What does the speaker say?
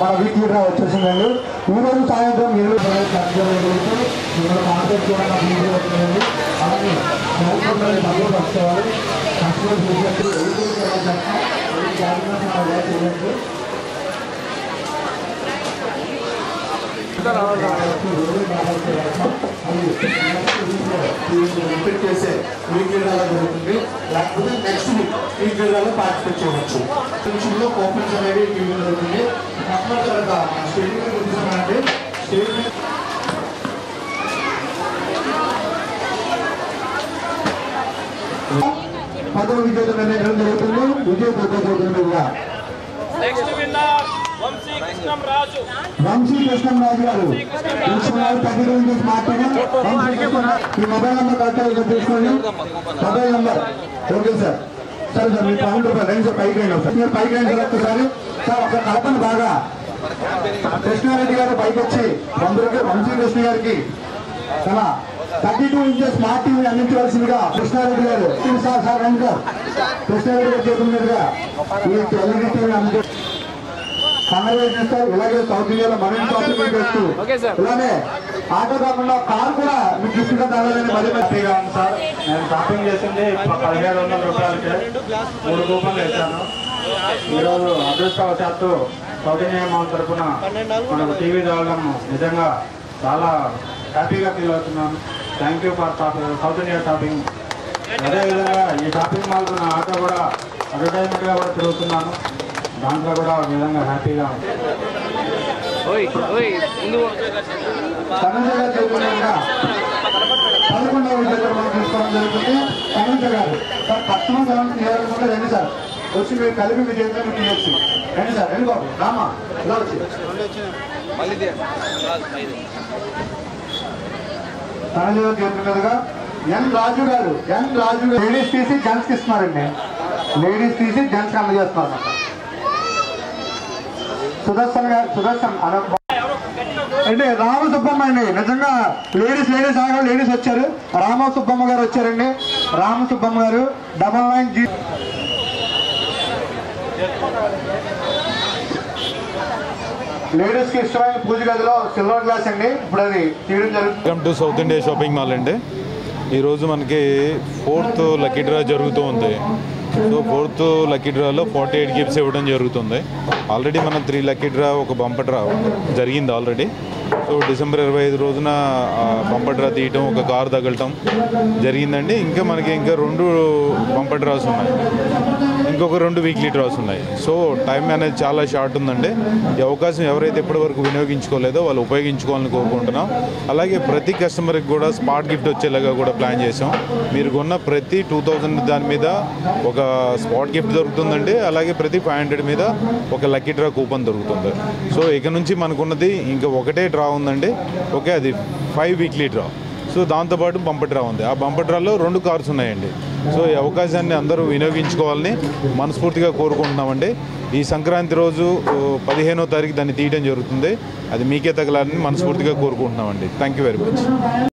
మన weekly draw వచ్చేసిందండి. ఈ రోజు సాయంత్రం 7 మార్కెట్ కూడా వచ్చిందండి. అలాగే డబ్బులు వస్తేవాళ్ళు చేసే వీక్లీ డ్రాలో జరుగుతుంది. లేకపోతే నెక్స్ట్ వీక్లీ డ్రాలో పార్టిసిపేట్ చేయవచ్చు. విషయంలో కూపన్స్ అనేవి ఇవ్వడం జరుగుతుంది. కస్టమర్ కనుక స్టేట్మెంట్ గుర్తిస్తామంటే స్టేట్మెంట్ 10వ విజేతలు నిర్ణయించడం జరుగుతుంది. విజయ మీదుగా వంశీ కృష్ణంరాజు గారు ఈ మొబైల్ నెంబర్ కరెక్ట్గా తీసుకోండి. Mobile number okay sir. సరే సార్ మీ ₹1,000 రండి సార్. పైకి రండి సార్. మీరు పైకి రండి సార్. ఒక్కసారి సార్ ఒక కలపండి బాగా. కృష్ణారెడ్డి గారు పైకి వచ్చి వంశీ కృష్ణ గారికి తన 32 ఇంచెస్ స్మార్ట్ టీవీ అందించవలసిందిగా కృష్ణారెడ్డి గారు సార్ రండి సార్. కృష్ణారెడ్డి గారు చేతుల మీదుగా ఈ ఎల్ఈడి టీవీ అందించారు. ఇలాగే సౌత్ ఇండియాలో మరిన్ని షాపింగ్ చేస్తూ ఇలానే ఆటో కాకుండా కార్ కూడా మీకు గిఫ్ట్ గా తగలని మరీ మంచిగా ఉంది సార్. నేను షాపింగ్ చేసింది ₹1,700 3 కూపన్లు వేశాను. ఈరోజు అదృష్టవశాత్తు సౌత్ ఇండియా మాల్ తరఫున మనకు టీవీ తగలడం నిజంగా చాలా హ్యాపీగా ఫీల్ అవుతున్నాను. Thank you for south India shopping. అదేవిధంగా ఈ షాపింగ్ మాల్ నా ఆటో కూడా అడ్వర్టైజ్మెంట్గా కూడా తిరుగుతున్నాను. దాంట్లో కూడా ఒక విధంగా హ్యాపీగా ఉంది. 11వ విజేతలు మనం తీసుకోవడం జరుగుతుంది. కనీస గారు సార్ కస్టమర్ కూడా రండి సార్. వచ్చి మీరు కలిపి విజేతలు మీకు తీయచ్చు. రండి సార్. రండి బాబు రామా ఇలా వచ్చి తనజీవ తీరుతున్నదిగా ఎన్ రాజు గారు లేడీస్ తీసి జెంట్స్కి ఇస్తున్నారండి. లేడీస్ తీసి జెంట్స్కి అందజేస్తున్నారు. సుదర్శన్ అంటే రామసుబ్బమ్మ అండి. నిజంగా లేడీస్ ఆగా లేడీస్ వచ్చారు. రామసుబ్బమ్మ గారు వచ్చారండి. రామసుబ్బమ్మ గారు 99G లేడీస్ కి ఇష్టమైన పూజ గదిలో సిల్వర్ గ్లాస్ అండి. ఇప్పుడు అది తీయడం జరుగుతుంది. Welcome to south India shopping mall అండి. ఈరోజు మనకి 4th లక్కీ డ్రా జరుగుతూ ఉంది. సో 4th లక్కీ డ్రాలో 48 గిఫ్ట్స్ ఇవ్వడం జరుగుతుంది. ఆల్రెడీ మనం 3 లక్కీ డ్రా ఒక బంపర్ డ్రా జరిగింది ఆల్రెడీ. సో డిసెంబర్ 25 రోజున బంపర్ డ్రా తీయటం, ఒక కార్ తగలటం జరిగిందండి. ఇంకా మనకి 2 బంపర్ డ్రాస్ ఉన్నాయి. ఇంకొక 2 వీక్లీ డ్రాస్ ఉన్నాయి. సో టైం అనేది చాలా షార్ట్ ఉందండి. ఈ అవకాశం ఎవరైతే ఇప్పటివరకు వినియోగించుకోలేదో వాళ్ళు ఉపయోగించుకోవాలని కోరుకుంటున్నాం. అలాగే ప్రతి కస్టమర్కి కూడా స్పాట్ గిఫ్ట్ వచ్చేలాగా కూడా ప్లాన్ చేసాం. మీరు కొన్న ప్రతి 2000 దాని మీద ఒక స్పాట్ గిఫ్ట్ దొరుకుతుందండి. అలాగే ప్రతి 500 మీద ఒక లక్కీ డ్రా కూపన్ దొరుకుతుంది. సో ఇక నుంచి మనకున్నది ఇంకా ఒకటే డ్రా ఉందండి. ఓకే, అది 5 వీక్లీ డ్రా. సో దాంతోపాటు బంపర్ డ్రా ఉంది. ఆ బంపర్ డ్రాలో 2 కార్స్ ఉన్నాయండి. సో ఈ అవకాశాన్ని అందరూ వినియోగించుకోవాలని మనస్ఫూర్తిగా కోరుకుంటున్నామండి. ఈ సంక్రాంతి రోజు 15వ తారీఖు దాన్ని తీయడం జరుగుతుంది. అది మీకే తగలాలని మనస్ఫూర్తిగా కోరుకుంటున్నామండి. Thank you very much.